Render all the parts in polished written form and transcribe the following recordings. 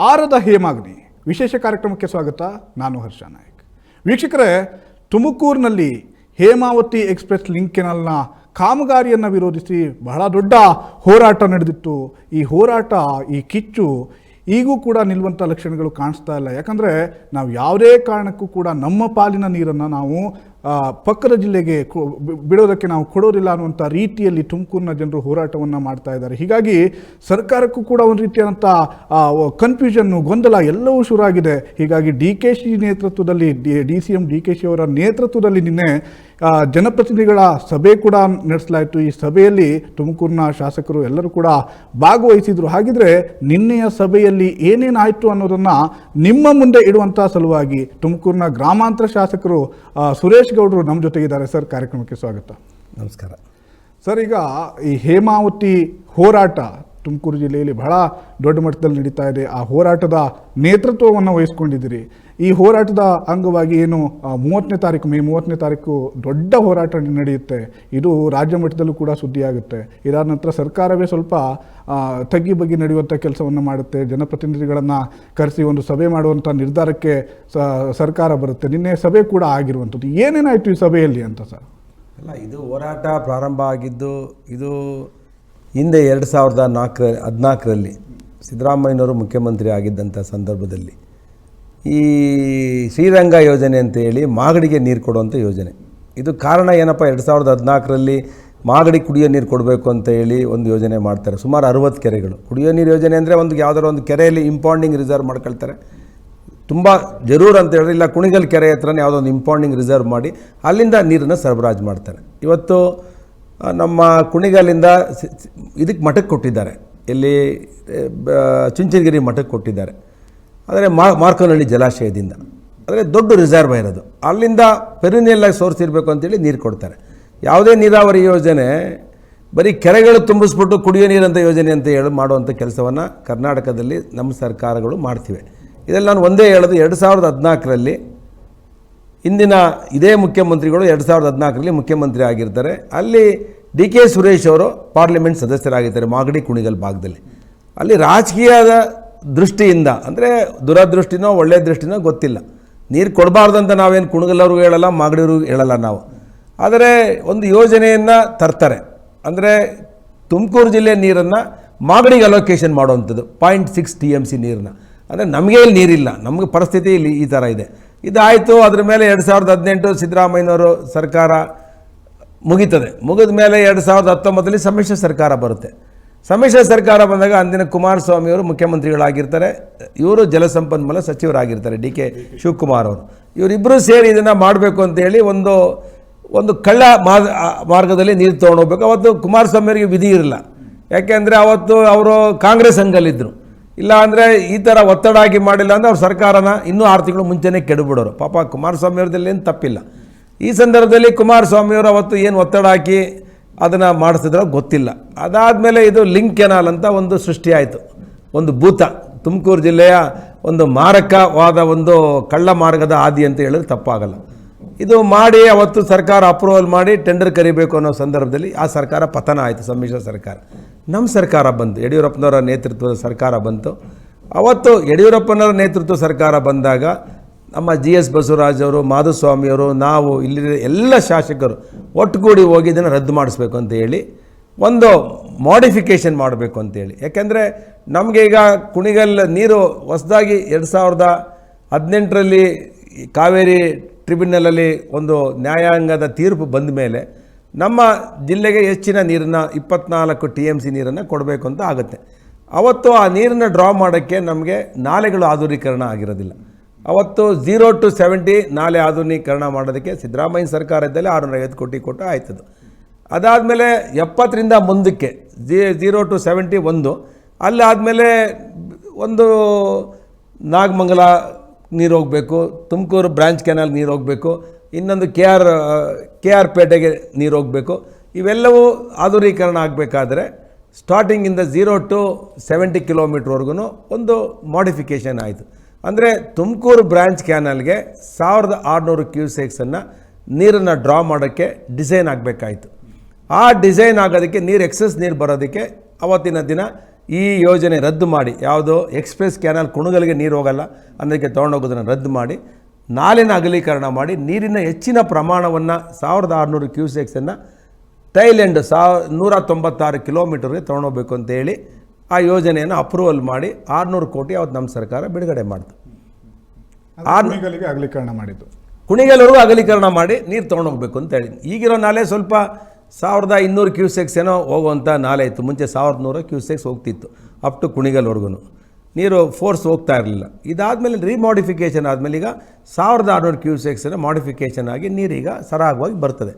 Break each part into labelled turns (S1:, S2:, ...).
S1: ಆರದ ಹೇಮಾಗ್ನಿ ವಿಶೇಷ ಕಾರ್ಯಕ್ರಮಕ್ಕೆ ಸ್ವಾಗತ. ನಾನು ಹರ್ಷ ನಾಯಕ್. ವೀಕ್ಷಕರೇ, ತುಮಕೂರಿನಲ್ಲಿ ಹೇಮಾವತಿ ಎಕ್ಸ್ಪ್ರೆಸ್ ಲಿಂಕ್ ಕೆನಾಲ್ನ ಕಾಮಗಾರಿಯನ್ನು ವಿರೋಧಿಸಿ ಬಹಳ ದೊಡ್ಡ ಹೋರಾಟ ನಡೆದಿತ್ತು. ಈ ಹೋರಾಟ, ಈ ಕಿಚ್ಚು ಈಗೂ ಕೂಡ ನಿಲ್ಲುವಂಥ ಲಕ್ಷಣಗಳು ಕಾಣಿಸ್ತಾ ಇಲ್ಲ. ಯಾಕಂದರೆ ನಾವು ಯಾವುದೇ ಕಾರಣಕ್ಕೂ ಕೂಡ ನಮ್ಮ ಪಾಲಿನ ನೀರನ್ನು ನಾವು ಪಕ್ಕದ ಜಿಲ್ಲೆಗೆ ಬಿಡೋದಕ್ಕೆ ನಾವು ಕೊಡೋದಿಲ್ಲ ಅನ್ನುವಂಥ ರೀತಿಯಲ್ಲಿ ತುಮಕೂರಿನ ಜನರು ಹೋರಾಟವನ್ನು ಮಾಡ್ತಾ ಇದ್ದಾರೆ. ಹೀಗಾಗಿ ಸರ್ಕಾರಕ್ಕೂ ಕೂಡ ಒಂದು ರೀತಿಯಾದಂಥ ಕನ್ಫ್ಯೂಷನ್ನು, ಗೊಂದಲ ಎಲ್ಲವೂ ಶುರುವಾಗಿದೆ. ಹೀಗಾಗಿ DKC ನೇತೃತ್ವದಲ್ಲಿ DCM DKC ಅವರ ನೇತೃತ್ವದಲ್ಲಿ ನಿನ್ನೆ ಜನಪ್ರತಿನಿಧಿಗಳ ಸಭೆ ಕೂಡ ನಡೆಸಲಾಯಿತು. ಈ ಸಭೆಯಲ್ಲಿ ತುಮಕೂರಿನ ಶಾಸಕರು ಎಲ್ಲರೂ ಕೂಡ ಭಾಗವಹಿಸಿದರು. ಹಾಗಿದ್ರೆ ನಿನ್ನೆಯ ಸಭೆಯಲ್ಲಿ ಏನೇನಾಯಿತು ಅನ್ನೋದನ್ನು ನಿಮ್ಮ ಮುಂದೆ ಇಡುವಂಥ ಸಲುವಾಗಿ ತುಮಕೂರಿನ ಗ್ರಾಮಾಂತರ ಶಾಸಕರು ಸುರೇಶ್ ಗೌಡರು ನಮ್ಮ ಜೊತೆಗಿದ್ದಾರೆ. ಸರ್, ಕಾರ್ಯಕ್ರಮಕ್ಕೆ ಸ್ವಾಗತ.
S2: ನಮಸ್ಕಾರ
S1: ಸರ್. ಈಗ ಈ ಹೇಮಾವತಿ ಹೋರಾಟ ತುಮಕೂರು ಜಿಲ್ಲೆಯಲ್ಲಿ ಬಹಳ ದೊಡ್ಡ ಮಟ್ಟದಲ್ಲಿ ನಡೀತಾ ಇದೆ. ಆ ಹೋರಾಟದ ನೇತೃತ್ವವನ್ನು ವಹಿಸ್ಕೊಂಡಿದ್ದೀರಿ. ಈ ಹೋರಾಟದ ಅಂಗವಾಗಿ ಏನು ಮೇ 30ನೇ ತಾರೀಕು ದೊಡ್ಡ ಹೋರಾಟ ನಡೆಯುತ್ತೆ. ಇದು ರಾಜ್ಯ ಮಟ್ಟದಲ್ಲೂ ಕೂಡ ಸುದ್ದಿಯಾಗುತ್ತೆ. ಇದಾದ ನಂತರ ಸರ್ಕಾರವೇ ಸ್ವಲ್ಪ ತಗ್ಗಿ ಬಗ್ಗಿ ನಡೆಯುವಂಥ ಕೆಲಸವನ್ನು ಮಾಡುತ್ತೆ. ಜನಪ್ರತಿನಿಧಿಗಳನ್ನು ಕರೆಸಿ ಒಂದು ಸಭೆ ಮಾಡುವಂಥ ನಿರ್ಧಾರಕ್ಕೆ ಸರ್ಕಾರ ಬರುತ್ತೆ. ನಿನ್ನೆ ಸಭೆ ಕೂಡ ಆಗಿರುವಂಥದ್ದು. ಏನೇನಾಯಿತು ಈ ಸಭೆಯಲ್ಲಿ ಅಂತ ಸರ್?
S2: ಅಲ್ಲ, ಇದು ಹೋರಾಟ ಪ್ರಾರಂಭ ಆಗಿದ್ದು ಇದು ಹಿಂದೆ 2014ರಲ್ಲಿ ಸಿದ್ದರಾಮಯ್ಯನವರು ಮುಖ್ಯಮಂತ್ರಿ ಆಗಿದ್ದಂಥ ಸಂದರ್ಭದಲ್ಲಿ ಈ ಶ್ರೀರಂಗ ಯೋಜನೆ ಅಂತೇಳಿ ಮಾಗಡಿಗೆ ನೀರು ಕೊಡುವಂಥ ಯೋಜನೆ. ಇದು ಕಾರಣ ಏನಪ್ಪ, 2014ರಲ್ಲಿ ಮಾಗಡಿ ಕುಡಿಯೋ ನೀರು ಕೊಡಬೇಕು ಅಂತ ಹೇಳಿ ಒಂದು ಯೋಜನೆ ಮಾಡ್ತಾರೆ. ಸುಮಾರು 60 ಕೆರೆಗಳು ಕುಡಿಯೋ ನೀರು ಯೋಜನೆ ಅಂದರೆ ಒಂದು ಯಾವುದಾದ್ರು ಒಂದು ಕೆರೆಯಲ್ಲಿ ಇಂಪೌಂಡಿಂಗ್ ರಿಸರ್ವ್ ಮಾಡ್ಕೊಳ್ತಾರೆ. ತುಂಬ ಜರೂರು ಅಂತ ಹೇಳಿದ್ರೆ, ಇಲ್ಲ ಕುಣಿಗಲ್ ಕೆರೆ ಹತ್ರನೇ ಯಾವುದೋ ಒಂದು ಇಂಪೌಂಡಿಂಗ್ ರಿಸರ್ವ್ ಮಾಡಿ ಅಲ್ಲಿಂದ ನೀರನ್ನು ಸರಬರಾಜು ಮಾಡ್ತಾರೆ. ಇವತ್ತು ನಮ್ಮ ಕುಣಿಗಲ್ಲಿಂದ ಇದಕ್ಕೆ ಮಠಕ್ಕೆ ಕೊಟ್ಟಿದ್ದಾರೆ, ಇಲ್ಲಿ ಚುಂಚನಗಿರಿ ಮಠಕ್ಕೆ ಕೊಟ್ಟಿದ್ದಾರೆ. ಆದರೆ ಮಾರ್ಕೋನಹಳ್ಳಿ ಜಲಾಶಯದಿಂದ, ಅಂದರೆ ದೊಡ್ಡ ರಿಸರ್ವಾಯರ್ ಅದು, ಅಲ್ಲಿಂದ ಪೆರಿನಿಯಲ್ಲಾಗಿ ಸೋರ್ಸ್ ಇರಬೇಕು ಅಂತೇಳಿ ನೀರು ಕೊಡ್ತಾರೆ. ಯಾವುದೇ ನೀರಾವರಿ ಯೋಜನೆ ಬರೀ ಕೆರೆಗಳು ತುಂಬಿಸ್ಬಿಟ್ಟು ಕುಡಿಯೋ ನೀರಂಥ ಯೋಜನೆ ಅಂತ ಹೇಳಿ ಮಾಡುವಂಥ ಕೆಲಸವನ್ನು ಕರ್ನಾಟಕದಲ್ಲಿ ನಮ್ಮ ಸರ್ಕಾರಗಳು ಮಾಡ್ತಿವೆ. ಇದರಲ್ಲಿ ನಾನು ಒಂದೇ ಹೇಳೋದು, 2014ರಲ್ಲಿ ಇಂದಿನ ಇದೇ ಮುಖ್ಯಮಂತ್ರಿಗಳು 2014ರಲ್ಲಿ ಮುಖ್ಯಮಂತ್ರಿ ಆಗಿರ್ತಾರೆ. ಅಲ್ಲಿ DK ಸುರೇಶ್ ಅವರು ಪಾರ್ಲಿಮೆಂಟ್ ಸದಸ್ಯರಾಗಿರ್ತಾರೆ ಮಾಗಡಿ ಕುಣಿಗಲ್ ಭಾಗದಲ್ಲಿ. ಅಲ್ಲಿ ರಾಜಕೀಯದ ದೃಷ್ಟಿಯಿಂದ, ಅಂದರೆ ದುರದೃಷ್ಟಿನೋ ಒಳ್ಳೆಯ ದೃಷ್ಟಿನೋ ಗೊತ್ತಿಲ್ಲ, ನೀರು ಕೊಡಬಾರ್ದಂತ ನಾವೇನು ಕುಣಿಗಲ್ಲವ್ರಿಗೂ ಹೇಳಲ್ಲ, ಮಾಗಡಿಯವ್ರಿಗೂ ಹೇಳಲ್ಲ ನಾವು. ಆದರೆ ಒಂದು ಯೋಜನೆಯನ್ನು ತರ್ತಾರೆ, ಅಂದರೆ ತುಮಕೂರು ಜಿಲ್ಲೆ ನೀರನ್ನು ಮಾಗಡಿಗೆ ಅಲೋಕೇಶನ್ ಮಾಡುವಂಥದ್ದು 0.6 TMC ನೀರನ್ನ. ಅಂದರೆ ನಮಗೆ ಇಲ್ಲಿ ನೀರಿಲ್ಲ, ನಮಗೆ ಪರಿಸ್ಥಿತಿ ಇಲ್ಲಿ ಈ ಥರ ಇದೆ. ಇದಾಯಿತು. ಅದ್ರ ಮೇಲೆ 2018 ಸಿದ್ದರಾಮಯ್ಯನವರು ಸರ್ಕಾರ ಮುಗಿತದೆ. ಮುಗಿದ ಮೇಲೆ 2019ರಲ್ಲಿ ಸಮ್ಮಿಶ್ರ ಸರ್ಕಾರ ಬರುತ್ತೆ. ಸಮ್ಮಿಶ್ರ ಸರ್ಕಾರ ಬಂದಾಗ ಅಂದಿನ ಕುಮಾರಸ್ವಾಮಿಯವರು ಮುಖ್ಯಮಂತ್ರಿಗಳಾಗಿರ್ತಾರೆ, ಇವರು ಜಲಸಂಪನ್ಮೂಲ ಸಚಿವರಾಗಿರ್ತಾರೆ, DK ಶಿವಕುಮಾರ್ ಅವರು. ಇವರಿಬ್ಬರು ಸೇರಿ ಇದನ್ನು ಮಾಡಬೇಕು ಅಂತೇಳಿ ಒಂದು ಕಳ್ಳ ಮಾರ್ಗದಲ್ಲಿ ನೀರು ತೊಗೊಂಡೋಗ್ಬೇಕು. ಅವತ್ತು ಕುಮಾರಸ್ವಾಮಿಯವರಿಗೆ ವಿಧಿ ಇರಲಿಲ್ಲ, ಯಾಕೆಂದರೆ ಅವತ್ತು ಅವರು ಕಾಂಗ್ರೆಸ್ ಅಂಗಲ್ಲಿದ್ದರು. ಇಲ್ಲ ಅಂದರೆ ಈ ಥರ ಒತ್ತಡ ಆಗಿ ಮಾಡಿಲ್ಲ ಅಂದರೆ ಅವ್ರ ಸರ್ಕಾರನ ಇನ್ನೂ 6 ತಿಂಗಳು ಮುಂಚೆನೇ ಕೆಡಬಿಡೋರು. ಪಾಪ ಕುಮಾರಸ್ವಾಮಿಯವ್ರದಲ್ಲಿ ಏನು ತಪ್ಪಿಲ್ಲ. ಈ ಸಂದರ್ಭದಲ್ಲಿ ಕುಮಾರಸ್ವಾಮಿಯವರು ಅವತ್ತು ಏನು ಒತ್ತಡ ಹಾಕಿ ಅದನ್ನು ಮಾಡಿಸಿದ್ರೋ ಗೊತ್ತಿಲ್ಲ. ಅದಾದಮೇಲೆ ಇದು ಲಿಂಕ್ ಕೆನಾಲ್ ಅಂತ ಒಂದು ಸೃಷ್ಟಿಯಾಯಿತು, ಒಂದು ಭೂತ, ತುಮಕೂರು ಜಿಲ್ಲೆಯ ಒಂದು ಮಾರಕವಾದ ಒಂದು ಕಳ್ಳ ಮಾರ್ಗದ ಹಾದಿ ಅಂತ ಹೇಳಿದ್ರೆ ತಪ್ಪಾಗಲ್ಲ. ಇದು ಮಾಡಿ ಅವತ್ತು ಸರ್ಕಾರ ಅಪ್ರೂವಲ್ ಮಾಡಿ ಟೆಂಡರ್ ಕರಿಬೇಕು ಅನ್ನೋ ಸಂದರ್ಭದಲ್ಲಿ ಆ ಸರ್ಕಾರ ಪತನ ಆಯಿತು, ಸಮ್ಮಿಶ್ರ ಸರ್ಕಾರ. ನಮ್ಮ ಸರ್ಕಾರ ಬಂತು, ಯಡಿಯೂರಪ್ಪನವರ ನೇತೃತ್ವದ ಸರ್ಕಾರ ಬಂತು. ಅವತ್ತು ಯಡಿಯೂರಪ್ಪನವರ ನೇತೃತ್ವ ಸರ್ಕಾರ ಬಂದಾಗ ನಮ್ಮ GS ಬಸವರಾಜ್ ಅವರು, ಮಾಧುಸ್ವಾಮಿಯವರು, ನಾವು ಇಲ್ಲಿ ಎಲ್ಲ ಶಾಸಕರು ಒಟ್ಟುಗೂಡಿ ಹೋಗಿ ಇದನ್ನು ರದ್ದು ಮಾಡಿಸ್ಬೇಕು ಅಂತ ಹೇಳಿ ಒಂದು ಮಾಡಿಫಿಕೇಷನ್ ಮಾಡಬೇಕು ಅಂತೇಳಿ. ಯಾಕೆಂದರೆ ನಮಗೆ ಈಗ ಕುಣಿಗಲ್ ನೀರು ಹೊಸದಾಗಿ 2018ರಲ್ಲಿ ಕಾವೇರಿ ಟ್ರಿಬ್ಯುನಲಲ್ಲಿ ಒಂದು ನ್ಯಾಯಾಂಗದ ತೀರ್ಪು ಬಂದ ಮೇಲೆ ನಮ್ಮ ಜಿಲ್ಲೆಗೆ ಹೆಚ್ಚಿನ ನೀರನ್ನು 24 TMC ನೀರನ್ನು ಕೊಡಬೇಕು ಅಂತ ಆಗುತ್ತೆ. ಅವತ್ತು ಆ ನೀರನ್ನು ಡ್ರಾ ಮಾಡೋಕ್ಕೆ ನಮಗೆ ನಾಲೆಗಳು ಆಧುನೀಕರಣ ಆಗಿರೋದಿಲ್ಲ. ಅವತ್ತು 0 to 70 ನಾಲೆ ಆಧುನೀಕರಣ ಮಾಡೋದಕ್ಕೆ ಸಿದ್ದರಾಮಯ್ಯ ಸರ್ಕಾರದಲ್ಲಿ 650 ಕೋಟಿ ಕೊಟ್ಟು ಆಯ್ತದು. ಅದಾದಮೇಲೆ 70ರಿಂದ ಮುಂದಕ್ಕೆ 0 to 70 ಒಂದು, ಅಲ್ಲಿ ಆದಮೇಲೆ ಒಂದು ನಾಗಮಂಗಲ ನೀರು ಹೋಗಬೇಕು, ತುಮಕೂರು ಬ್ರಾಂಚ್ ಕೆನಾಲ್ ನೀರು ಹೋಗಬೇಕು, ಇನ್ನೊಂದು KR ಪೇಟೆಗೆ ನೀರು ಹೋಗಬೇಕು. ಇವೆಲ್ಲವೂ ಆಧುನೀಕರಣ ಆಗಬೇಕಾದ್ರೆ ಸ್ಟಾರ್ಟಿಂಗಿಂದ 0 to 70 ಕಿಲೋಮೀಟ್ರ್ವರೆಗೂ ಒಂದು ಮಾಡಿಫಿಕೇಷನ್ ಆಯಿತು. ಅಂದರೆ ತುಮಕೂರು ಬ್ರಾಂಚ್ ಕ್ಯಾನಲ್ಗೆ 1600 ಕ್ಯೂಸೆಕ್ಸನ್ನು ನೀರನ್ನು ಡ್ರಾ ಮಾಡೋಕ್ಕೆ ಡಿಸೈನ್ ಆಗಬೇಕಾಯಿತು. ಆ ಡಿಸೈನ್ ಆಗೋದಕ್ಕೆ, ನೀರು ಎಕ್ಸಸ್ ನೀರು ಬರೋದಕ್ಕೆ ಅವತ್ತಿನ ದಿನ ಈ ಯೋಜನೆ ರದ್ದು ಮಾಡಿ, ಯಾವುದೋ ಎಕ್ಸ್ಪ್ರೆಸ್ ಕ್ಯಾನಲ್ ಕುಣಗಲ್ಗೆ ನೀರು ಹೋಗಲ್ಲ ಅನ್ನೋದಕ್ಕೆ ತೊಗೊಂಡೋಗೋದನ್ನು ರದ್ದು ಮಾಡಿ, ನಾಲಿನ ಅಗಲೀಕರಣ ಮಾಡಿ, ನೀರಿನ ಹೆಚ್ಚಿನ ಪ್ರಮಾಣವನ್ನು 1600 ಕ್ಯೂಸೆಕ್ಸನ್ನು ಥೈಲ್ಯಾಂಡ್ 196 ಕಿಲೋಮೀಟರ್ಗೆ ತೊಗೊಂಡೋಗ್ಬೇಕು ಅಂತೇಳಿ ಆ ಯೋಜನೆಯನ್ನು ಅಪ್ರೂವಲ್ ಮಾಡಿ 600 ಕೋಟಿ ಅವತ್ತು ನಮ್ಮ ಸರ್ಕಾರ ಬಿಡುಗಡೆ ಮಾಡ್ತು.
S1: ಕುಣಿಗಲ್ಗೆ ಅಗಲೀಕರಣ ಮಾಡಿದ್ದು,
S2: ಕುಣಿಗಲ್ವರೆಗೂ ಅಗಲೀಕರಣ ಮಾಡಿ ನೀರು ತೊಗೊಂಡೋಗ್ಬೇಕು ಅಂತ ಹೇಳಿ. ಈಗಿರೋ ನಾಲೆ ಸ್ವಲ್ಪ 1200 ಕ್ಯೂಸೆಕ್ಸ್ ಏನೋ ಹೋಗುವಂಥ ನಾಲೆ ಇತ್ತು. ಮುಂಚೆ 1100 ಕ್ಯೂಸೆಕ್ಸ್ ಹೋಗ್ತಿತ್ತು ಅಪ್ ಟು ಕುಣಿಗಲ್ವರೆಗೂ. ನೀರು ಫೋರ್ಸ್ ಹೋಗ್ತಾ ಇರಲಿಲ್ಲ. ಇದಾದಮೇಲೆ ರಿಮಾಡಿಫಿಕೇಷನ್ ಆದಮೇಲೆ ಈಗ 1600 ಕ್ಯೂಸೆಕ್ಸನ್ನು ಮಾಡಿಫಿಕೇಷನ್ ಆಗಿ ನೀರೀಗ ಸರಾಗವಾಗಿ ಬರ್ತದೆ.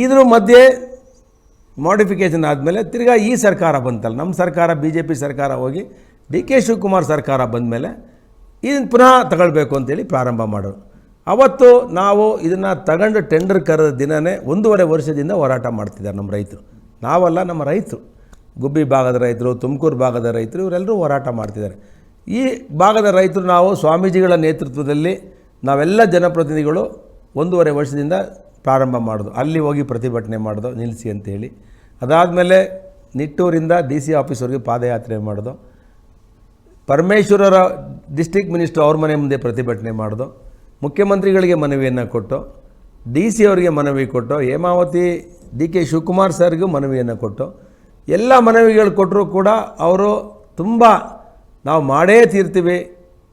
S2: ಇದ್ರ ಮಧ್ಯೆ ಮಾಡಿಫಿಕೇಷನ್ ಆದಮೇಲೆ ತಿರ್ಗಾ ಈ ಸರ್ಕಾರ ಬಂತಲ್ಲ, ನಮ್ಮ ಸರ್ಕಾರ BJP ಸರ್ಕಾರ ಹೋಗಿ DK ಶಿವಕುಮಾರ್ ಸರ್ಕಾರ ಬಂದಮೇಲೆ ಇದನ್ನು ಪುನಃ ತಗೊಳ್ಬೇಕು ಅಂತೇಳಿ ಪ್ರಾರಂಭ ಮಾಡೋರು. ಅವತ್ತು ನಾವು ಇದನ್ನು ತಗೊಂಡು ಟೆಂಡರ್ ಕರೆದ ದಿನವೇ 1.5 ವರ್ಷದಿಂದ ಹೋರಾಟ ಮಾಡ್ತಿದ್ದಾರೆ ನಮ್ಮ ರೈತರು. ನಾವಲ್ಲ, ನಮ್ಮ ರೈತರು, ಗುಬ್ಬಿ ಭಾಗದ ರೈತರು, ತುಮಕೂರು ಭಾಗದ ರೈತರು, ಇವರೆಲ್ಲರೂ ಹೋರಾಟ ಮಾಡ್ತಿದ್ದಾರೆ. ಈ ಭಾಗದ ರೈತರು ನಾವು ಸ್ವಾಮೀಜಿಗಳ ನೇತೃತ್ವದಲ್ಲಿ ನಾವೆಲ್ಲ ಜನಪ್ರತಿನಿಧಿಗಳು 1.5 ವರ್ಷದಿಂದ ಪ್ರಾರಂಭ ಮಾಡೋದು. ಅಲ್ಲಿ ಹೋಗಿ ಪ್ರತಿಭಟನೆ ಮಾಡೋದು ನಿಲ್ಲಿಸಿ ಅಂತೇಳಿ. ಅದಾದಮೇಲೆ ನಿಟ್ಟೂರಿಂದ DC ಆಫೀಸ್ವರೆಗೆ ಪಾದಯಾತ್ರೆ ಮಾಡೋದು. ಪರಮೇಶ್ವರರ ಡಿಸ್ಟ್ರಿಕ್ಟ್ ಮಿನಿಸ್ಟರ್ ಅವ್ರ ಮನೆ ಮುಂದೆ ಪ್ರತಿಭಟನೆ ಮಾಡೋದು. ಮುಖ್ಯಮಂತ್ರಿಗಳಿಗೆ ಮನವಿಯನ್ನು ಕೊಟ್ಟು, DC ಅವರಿಗೆ ಮನವಿ ಕೊಟ್ಟು, ಹೇಮಾವತಿ DK ಶಿವಕುಮಾರ್ ಸರ್ಗೂ ಮನವಿಯನ್ನು ಕೊಟ್ಟು, ಎಲ್ಲ ಮನವಿಗಳು ಕೊಟ್ಟರೂ ಕೂಡ ಅವರು ತುಂಬ ನಾವು ಮಾಡೇ ತೀರ್ತೀವಿ,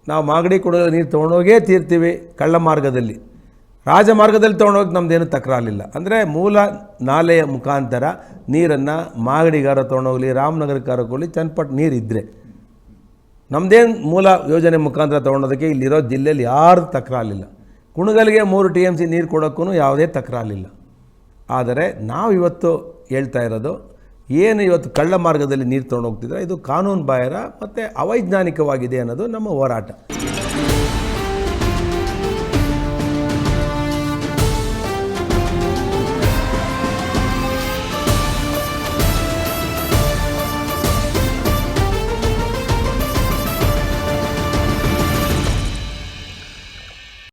S2: ನಾವು ಮಾಗಡಿ ಕೊಡೋ ನೀರು ತೊಗೊಂಡೋಗೇ ತೀರ್ತೀವಿ, ಕಳ್ಳ ಮಾರ್ಗದಲ್ಲಿ, ರಾಜಮಾರ್ಗದಲ್ಲಿ ತೊಗೊಂಡೋಗಿ ನಮ್ಮದೇನು ತಕರಾರಿಲ್ಲ. ಅಂದರೆ ಮೂಲ ನಾಲೆಯ ಮುಖಾಂತರ ನೀರನ್ನು ಮಾಗಡಿಗಾರ ತೊಗೊಂಡೋಗಲಿ, ರಾಮನಗರಕ್ಕಾರ ಹೋಗಲಿ, ಚನ್ನಪಟ್ಟಣ ನೀರಿದ್ದರೆ ನಮ್ಮದೇನು ಮೂಲ ಯೋಜನೆ ಮುಖಾಂತರ ತೊಗೊಳೋದಕ್ಕೆ ಇಲ್ಲಿರೋ ಜಿಲ್ಲೆಯಲ್ಲಿ ಯಾರು ತಕರಾರಿಲ್ಲ. ಕುಣಗಲ್ಗೆ 3 TMC ನೀರು ಕೊಡೋಕ್ಕೂ ಯಾವುದೇ ತಕರಾರಿಲ್ಲ. ಆದರೆ ನಾವು ಇವತ್ತು ಹೇಳ್ತಾ ಇರೋದು ಏನು, ಇವತ್ತು ಕಳ್ಳ ಮಾರ್ಗದಲ್ಲಿ ನೀರು ತೊಗೊಂಡೋಗ್ತಿದ್ರೆ ಇದು ಕಾನೂನು ಬಾಹಿರ ಮತ್ತು ಅವೈಜ್ಞಾನಿಕವಾಗಿದೆ ಅನ್ನೋದು ನಮ್ಮ ಹೋರಾಟ.